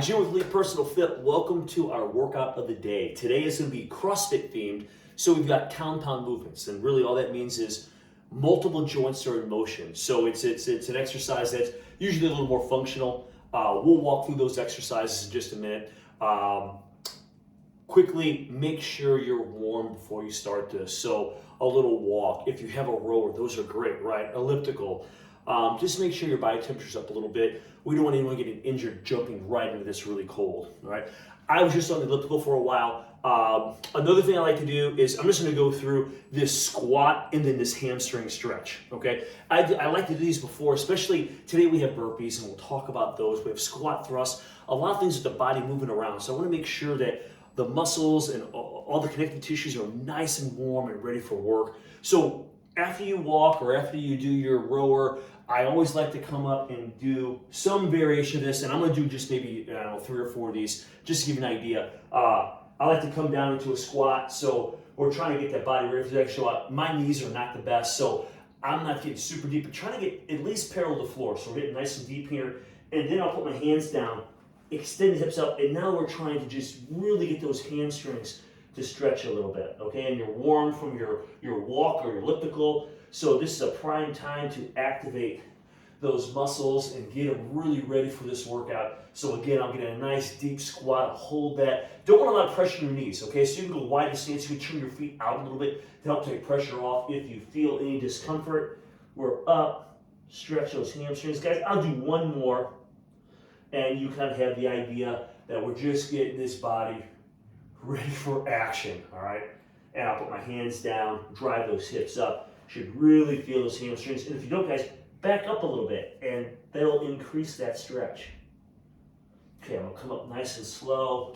Jim with Elite Personal Fit. Welcome to our workout of the day. Today is going to be CrossFit themed, so we've got compound movements, and really all that means is multiple joints are in motion. So it's an exercise that's usually a little more functional. We'll walk through those exercises in just a minute. Quickly, make sure you're warm before you start this. So a little walk. If you have a rower, those are great, right? Elliptical. Just make sure your body temperature's up a little bit. We don't want anyone getting injured jumping right into this really cold, all right? I was just on the elliptical for a while. Another thing I like to do is I'm just gonna go through this squat and then this hamstring stretch, okay? I like to do these before, especially today we have burpees and we'll talk about those. We have squat thrusts, a lot of things with the body moving around. So I wanna make sure that the muscles and all the connective tissues are nice and warm and ready for work. So after you walk or after you do your rower, I always like to come up and do some variation of this, and I'm going to do just maybe, I don't know, 3 or 4 of these, just to give you an idea. I like to come down into a squat, so we're trying to get that body ready for the next squat. My knees are not the best, so I'm not getting super deep, but trying to get at least parallel to the floor, so we're getting nice and deep here, and then I'll put my hands down, extend the hips up, and now we're trying to just really get those hamstrings to stretch a little bit, okay? And you're warm from your walk or your elliptical, so this is a prime time to activate those muscles and get them really ready for this workout. So again, I'll get a nice deep squat, hold that. Don't want a lot of pressure in your knees, okay? So you can go wide in stance, you can turn your feet out a little bit to help take pressure off. If you feel any discomfort, we're up, stretch those hamstrings. Guys, I'll do one more, and you kind of have the idea that we're just getting this body ready for action, all right? And I'll put my hands down, drive those hips up. Should really feel those hamstrings. And if you don't, guys, back up a little bit, and that'll increase that stretch. Okay, I'm gonna come up nice and slow.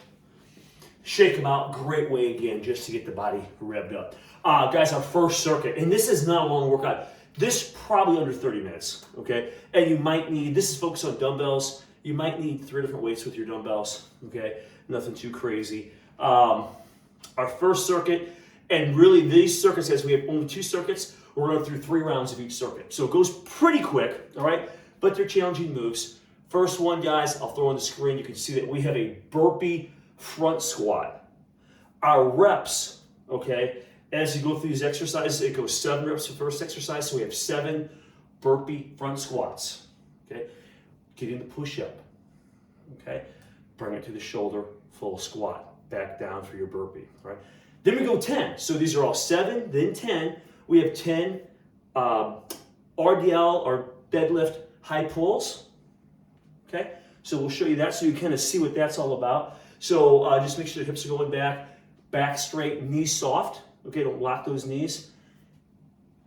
Shake them out, great way again, just to get the body revved up. Guys, our first circuit, and this is not a long workout. This probably under 30 minutes, okay? And you might need, this is focused on dumbbells. You might need 3 different weights with your dumbbells, okay? Nothing too crazy. Our first circuit, and really these circuits, as we have only 2 circuits, we're going through 3 rounds of each circuit. So it goes pretty quick, all right? But they're challenging moves. First one, guys, I'll throw on the screen. You can see that we have a burpee front squat. Our reps, okay, as you go through these exercises, it goes 7 reps for the first exercise. So we have 7 burpee front squats, okay? Getting the push-up, okay? Bring it to the shoulder, full squat. Back down for your burpee, right? Then we go 10. So these are all 7, then 10. We have 10 RDL or deadlift high pulls, okay? So we'll show you that so you kind of see what that's all about. So just make sure the hips are going back, back straight, knees soft, okay? Don't lock those knees.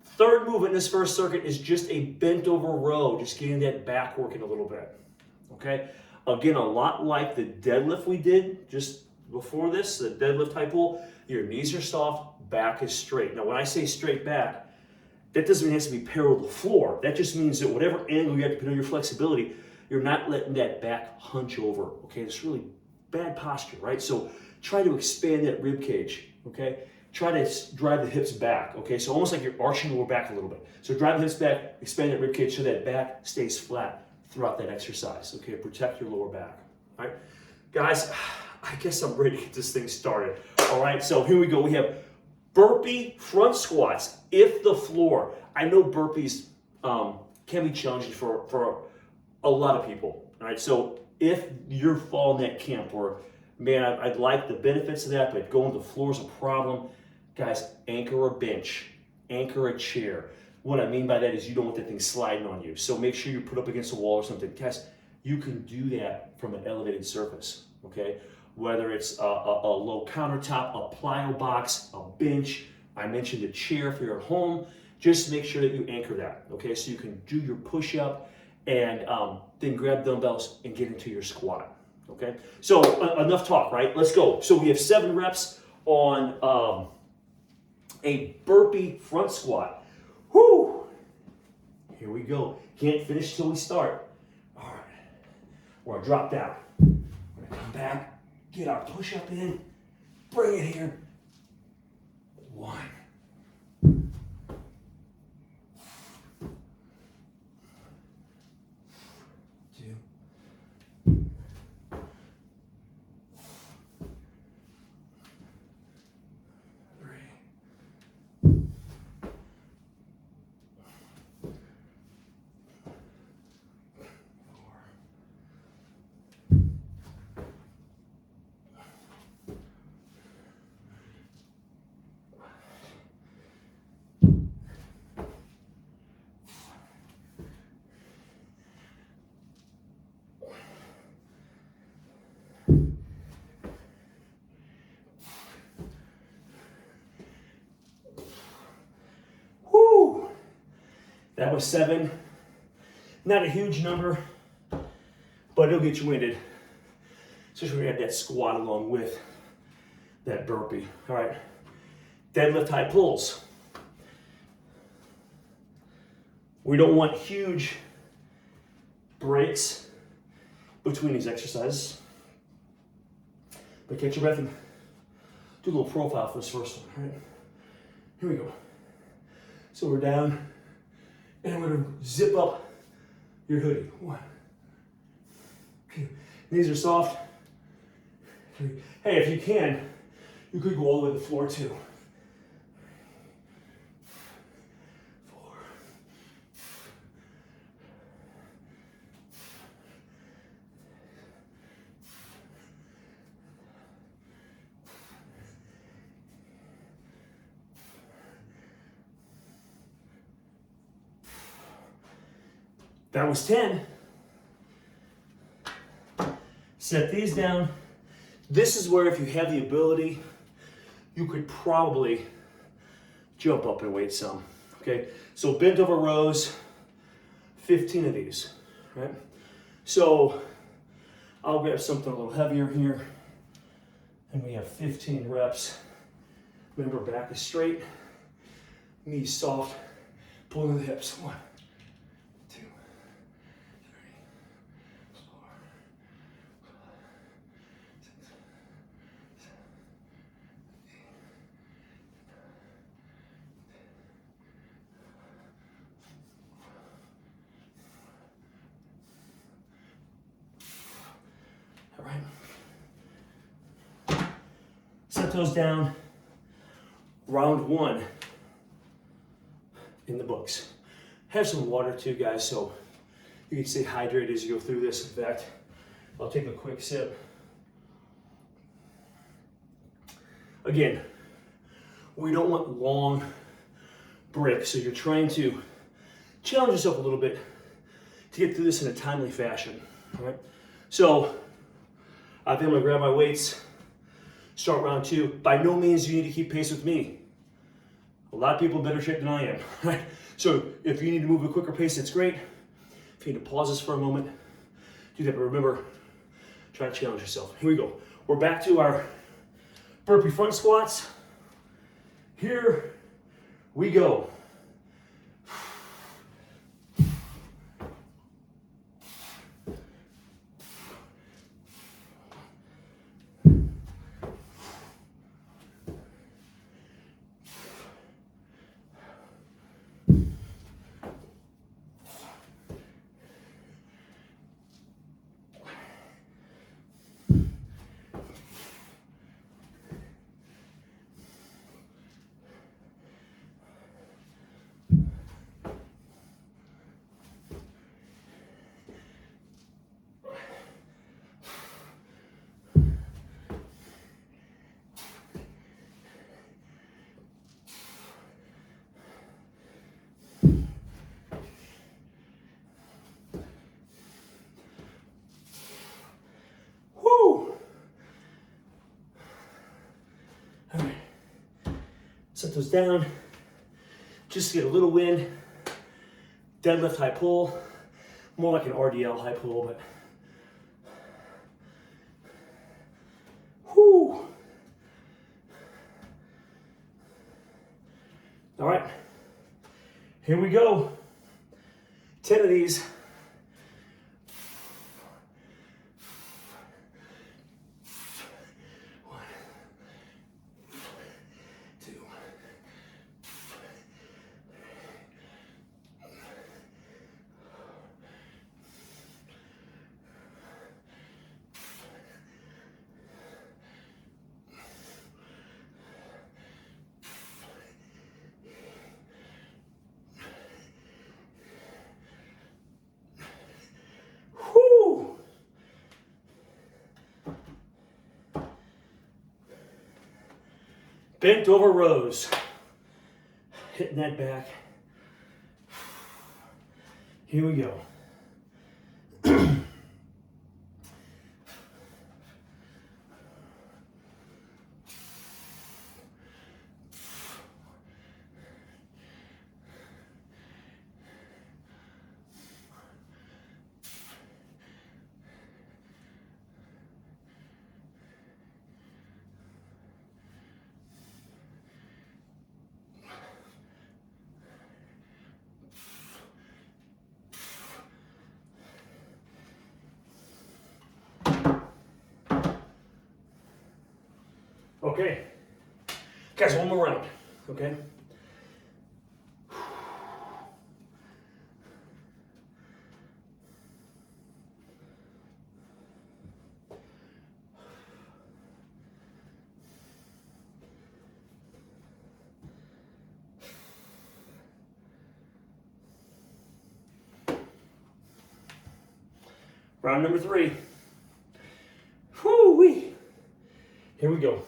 Third movement in this first circuit is just a bent over row, just getting that back working a little bit, okay? Again, a lot like the deadlift we did just before this, the deadlift high pull, your knees are soft, back is straight. Now, when I say straight back, that doesn't mean it has to be parallel to the floor. That just means that whatever angle you have to put on your flexibility, you're not letting that back hunch over, okay? It's really bad posture, right? So try to expand that rib cage, okay? Try to drive the hips back, okay? So almost like you're arching the lower back a little bit. So drive the hips back, expand that rib cage so that back stays flat throughout that exercise, okay? Protect your lower back, all right? Guys, I guess I'm ready to get this thing started. All right, so here we go. We have burpee front squats. If the floor, I know burpees can be challenging for a lot of people. All right, so if you're falling in that camp where, man, I'd like the benefits of that, but going to the floor is a problem, guys, anchor a bench, anchor a chair. What I mean by that is you don't want that thing sliding on you. So make sure you put up against a wall or something. Guys, you can do that from an elevated surface, okay? Whether it's a low countertop, a plyo box, a bench, I mentioned a chair if you're at home, just make sure that you anchor that, okay? So you can do your push-up and then grab dumbbells and get into your squat, okay? So enough talk, right? Let's go. So we have 7 reps on a burpee front squat. Whoo! Here we go. Can't finish till we start. All right. We're gonna drop down. We're gonna come back. Get our push-up in, bring it here. 1, 2, That was 7. Not a huge number, but it'll get you winded. Especially when you add that squat along with that burpee. All right, deadlift high pulls. We don't want huge breaks between these exercises. But catch your breath and do a little profile for this first one. All right, here we go. So we're down, and I'm gonna zip up your hoodie. 1, 2. Knees are soft. 3. Hey, if you can, you could go all the way to the floor too. 4. That was 10. Set these down. This is where, if you have the ability, you could probably jump up and weight some. Okay, so bent over rows, 15 of these, right? So I'll grab something a little heavier here, and we have 15 reps. Remember, back is straight, knees soft, pulling the hips. 1, 2, 3, 4, 6, 7, 8. All right. Set those down. Round 1 in the books. Have some water too, guys, so you can stay hydrated as you go through this. In fact, I'll take a quick sip. Again, we don't want long breaks, so you're trying to challenge yourself a little bit to get through this in a timely fashion. All right. So I think I'm gonna grab my weights, start round 2. By no means do you need to keep pace with me. A lot of people in better shape than I am, right? So if you need to move at a quicker pace, that's great. If you need to pause this for a moment, do that. But remember, try to challenge yourself. Here we go. We're back to our burpee front squats. Here we go. Set those down, just to get a little wind. Deadlift high pull, more like an RDL high pull, but whoo. All right, here we go. 10 of these. Bent over rows, hitting that back. Here we go. Okay. Guys, one more round, okay? Round number 3. Whoo-wee. Here we go.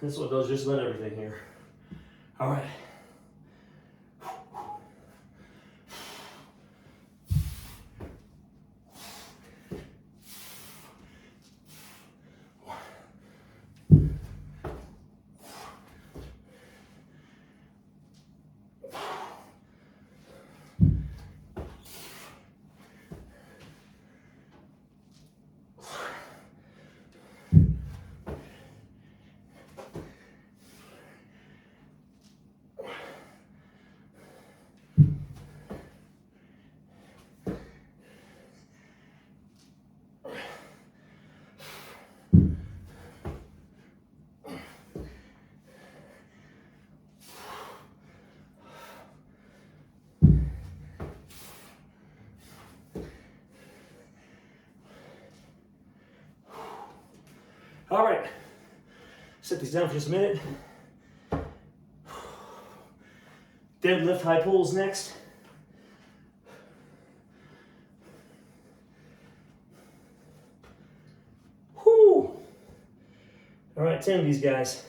This one does just about everything here. All right. All right, set these down for just a minute. Deadlift high pulls next. Whoo! All right, 10 of these guys.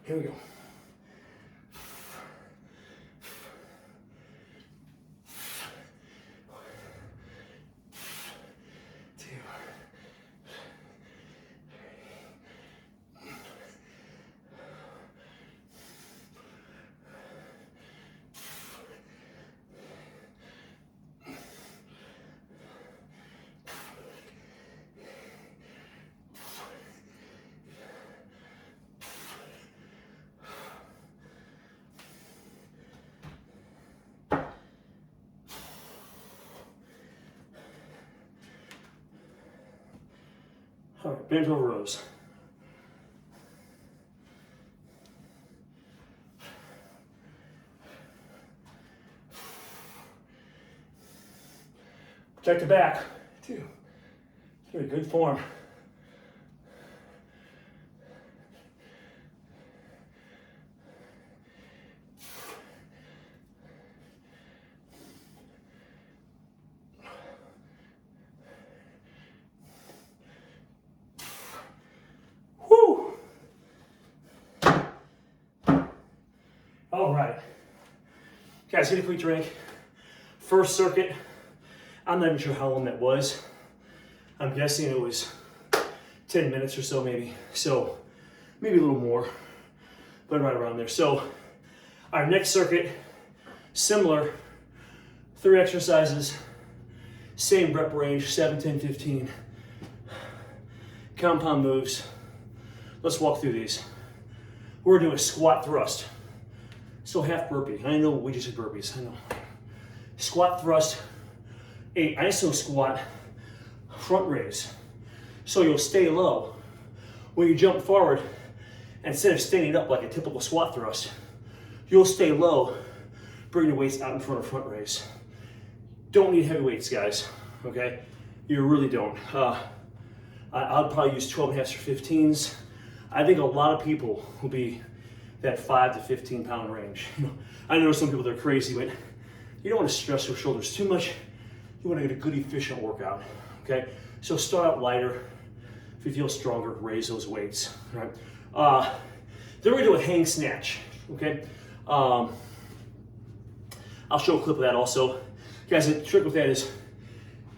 Here we go. All right, bent over rows. Protect the back. 2, 3, good form. All right, guys, get a quick drink. First circuit, I'm not even sure how long that was. I'm guessing it was 10 minutes or so maybe. So maybe a little more, but right around there. So our next circuit, similar, 3 exercises, same rep range, 7, 10, 15. Compound moves. Let's walk through these. We're gonna do a squat thrust. So half burpee. I know we just did burpees, I know. Squat thrust, a iso squat, front raise. So you'll stay low. When you jump forward, instead of standing up like a typical squat thrust, you'll stay low, bring your weights out in front of front raise. Don't need heavy weights, guys, okay? You really don't. I'll probably use 12.5s or 15s. I think a lot of people will be that 5 to 15 pound range. I know some people that are crazy, but you don't want to stress your shoulders too much. You want to get a good, efficient workout, okay? So start out lighter. If you feel stronger, raise those weights, all right? Then we're gonna do a hang snatch, okay? I'll show a clip of that also. Guys, the trick with that is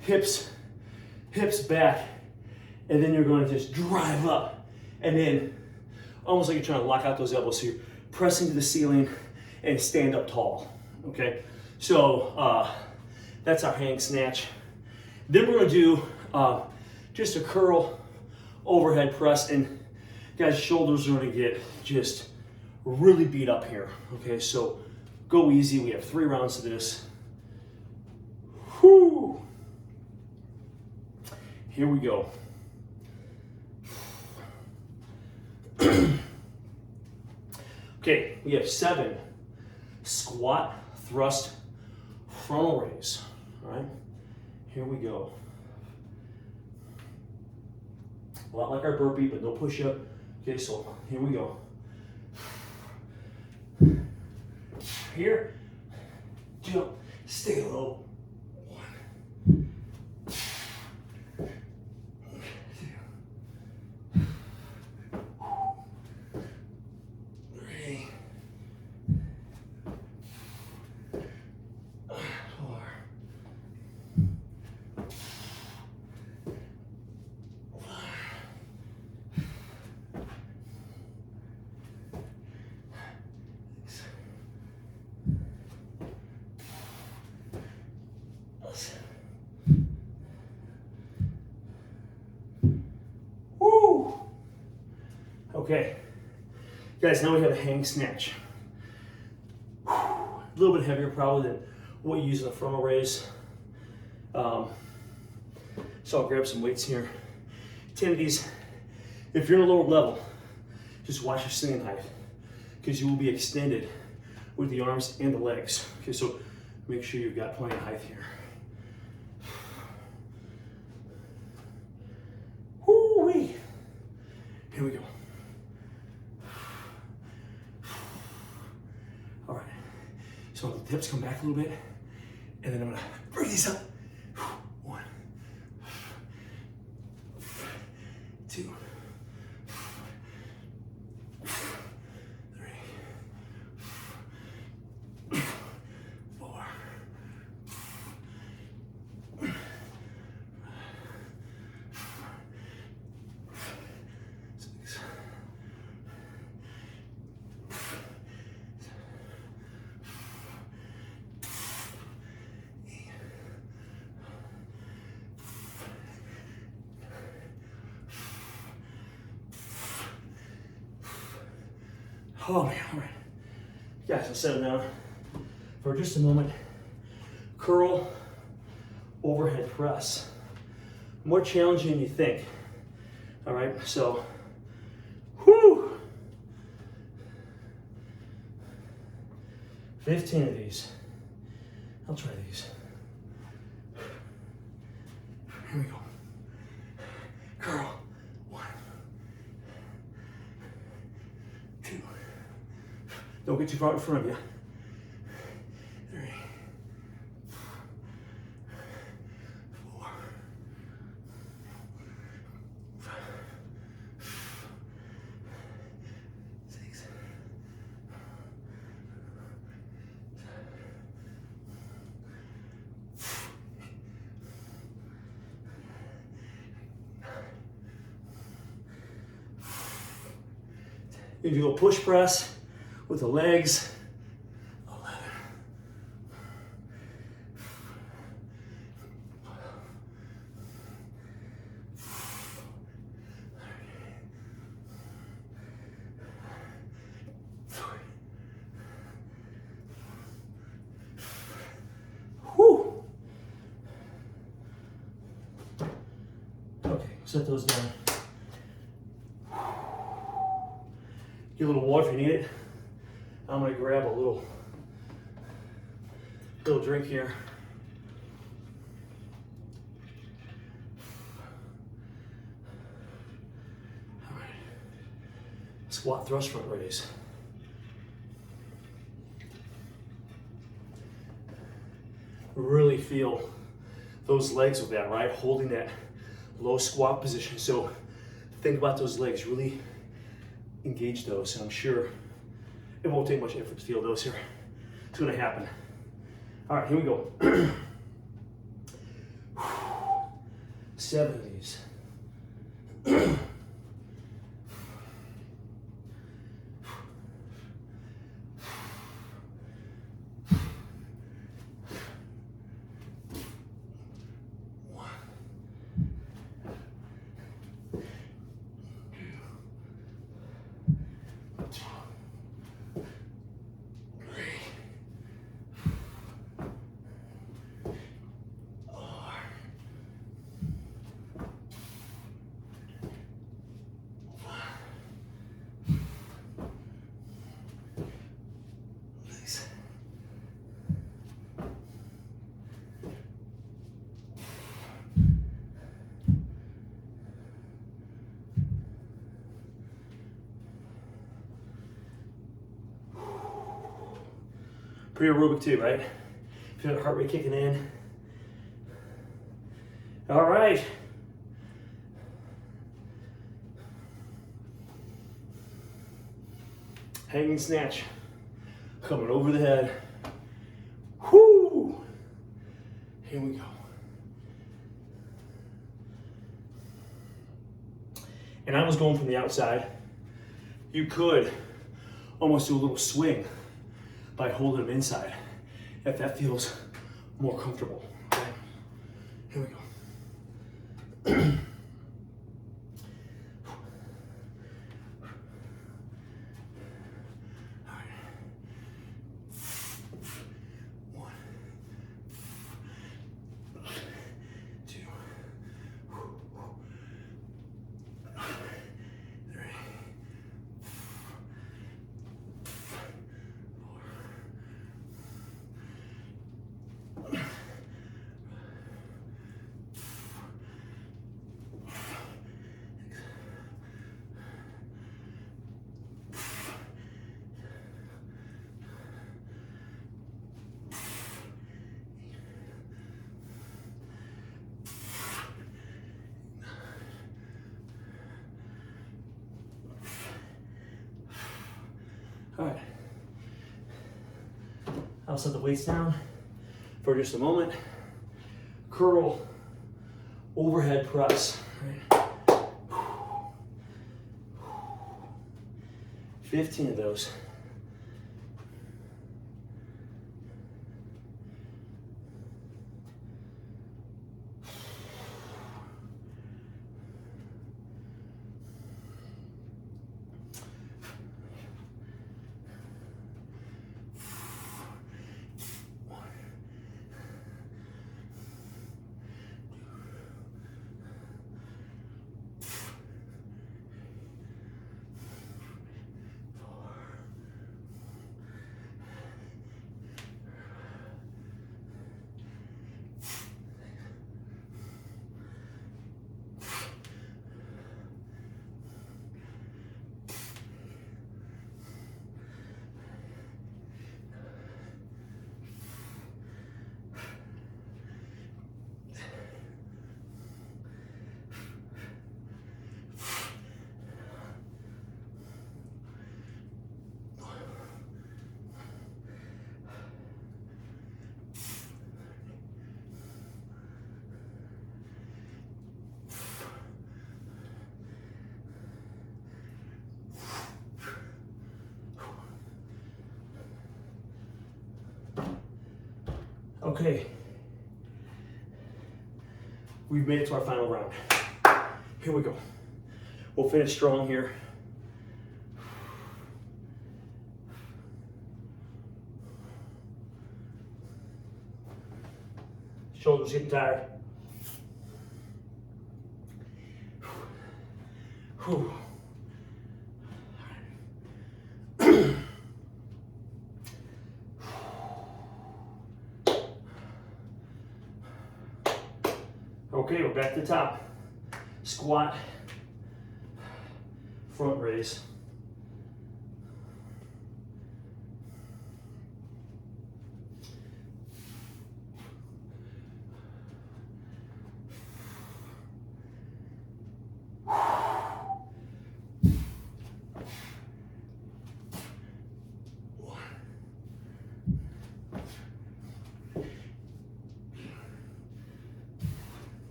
hips back, and then you're going to just drive up, and then almost like you're trying to lock out those elbows, so you're pressing to the ceiling and stand up tall, okay? So that's our hang snatch. Then we're gonna do just a curl overhead press, and guys, shoulders are gonna get just really beat up here, okay? So Go easy. We have 3 rounds of this. Whew. Here we go. Okay, we have 7 squat, thrust, frontal raise. All right, here we go. A lot like our burpee, but no push up. Okay, so here we go. Here, jump, stay low. 1, 2, 3, 4. Woo! Okay, guys, now we have a hang snatch. A little bit heavier probably than what you use in the frontal raise. So I'll grab some weights here. 10 of these. If you're in a lower level, just watch your sitting height because you will be extended with the arms and the legs. Okay, so make sure you've got plenty of height here. Woo-wee. Here we go. All right, so the hips come back a little bit, and then I'm gonna bring these up. 1, 2, 3, 4, 6. Oh man, all right. Guys, I'll settle down for just a moment. Curl, overhead press. More challenging than you think. All right, so, whoo! 15 of these. I'll try these. Here we go. Curl. 1, 2. Don't get too far in front of you. 3, 4, 5, 6, 7. You do a push press with the legs. 11. 13. Whew. Okay, set those down. Get a little water if you need it. I'm gonna grab a little drink here. All right. Squat, thrust, front raise. Really feel those legs with that, right? Holding that low squat position. So think about those legs, really engage those, and I'm sure it won't take much effort to feel those here. It's gonna happen. All right, here we go. 7 of these. 3, Pretty aerobic too, right? Feel the heart rate kicking in. All right. Hanging snatch. Coming over the head. Whoo! Here we go. And I was going from the outside. You could almost do a little swing by holding them inside, if that feels more comfortable. Okay? Here we go. All right, I'll set the weights down for just a moment. Curl, overhead press. Right. 15 of those. Okay, we've made it to our final round. Here we go. We'll finish strong here. Shoulders getting tired. Whew. Okay, we're back to the top. Squat, front raise.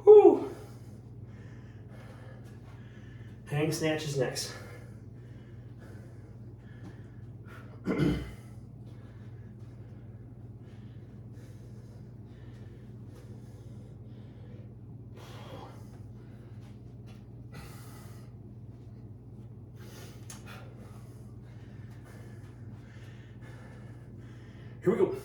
Whew. Hang snatches next. Here we go.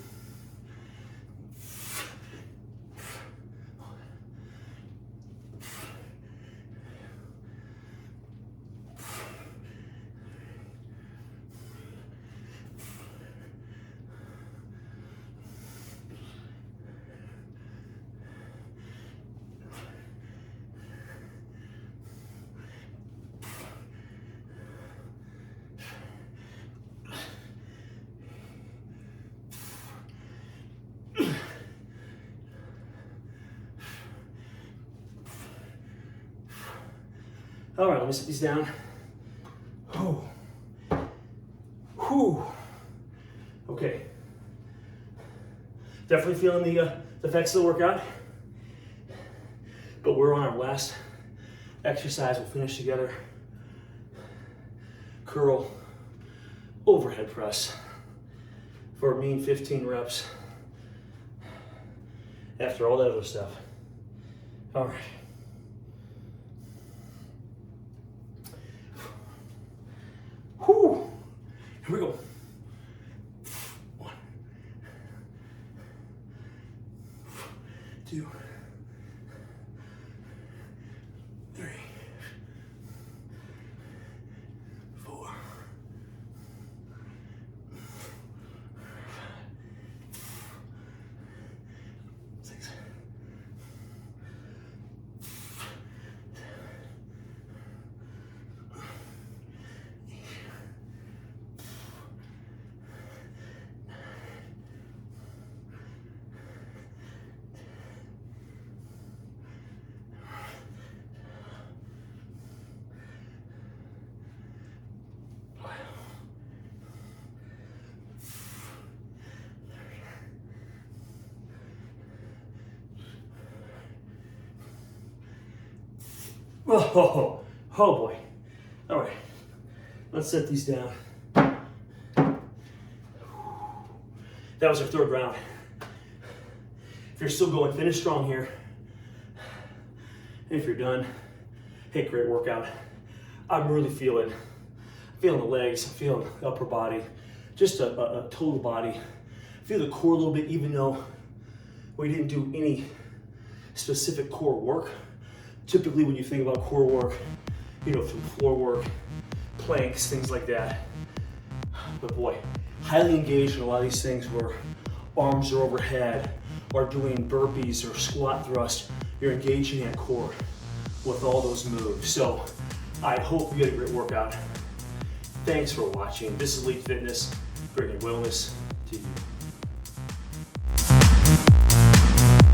All right, let me set these down. Whew. Whew. Okay. Definitely feeling the effects of the workout. But we're on our last exercise. We'll finish together. Curl, overhead press for a mean 15 reps after all that other stuff. All right. Whew. Here we go. 1, 2, 3, 4, 6, Oh boy. All right, let's set these down. That was our third round. If you're still going, finish strong here. And if you're done, hey, great workout. I'm really feeling the legs, feeling the upper body, just a total body. Feel the core a little bit, even though we didn't do any specific core work. Typically when you think about core work, you know, through floor work, planks, things like that. But boy, highly engaged in a lot of these things where arms are overhead, or doing burpees or squat thrust. You're engaging that core with all those moves. So I hope you get a great workout. Thanks for watching. This is Elite Fitness, bringing wellness to you.